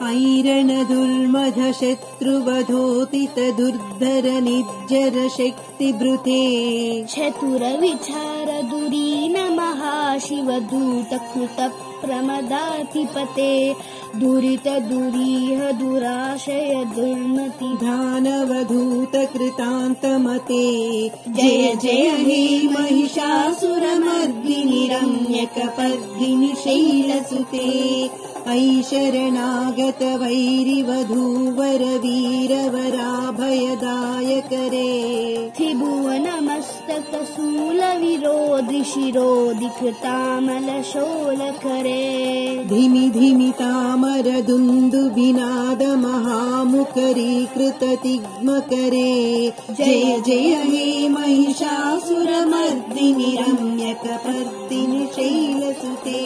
ऐरण दुर्मध शत्रुवधोतित दुर्धर निर्जर शक्तिभृते चतुर विचार दुरीन महाशिव दूत कृत प्रमदाधिपते दुरित दुरीह दुराशय दुर्मति दानवधूत कृतान्तमते जय जय हे महिषासुरमर्दिनि रम्यकपर्दिनि शैलसुते ऐ शरणागत वैरिवधूवर वीरवराभयदायकरे त्रिभुवनमस्तक शूल विरोधि शिरोधि कृतामल शोलकरे धिमि धिमि तामर दुन्दुभिनाद महामुखरीकृत तिग्मकरे जय जय हे महिषासुरमर्दिनि रम्यकपर्दिनि शैलसुते।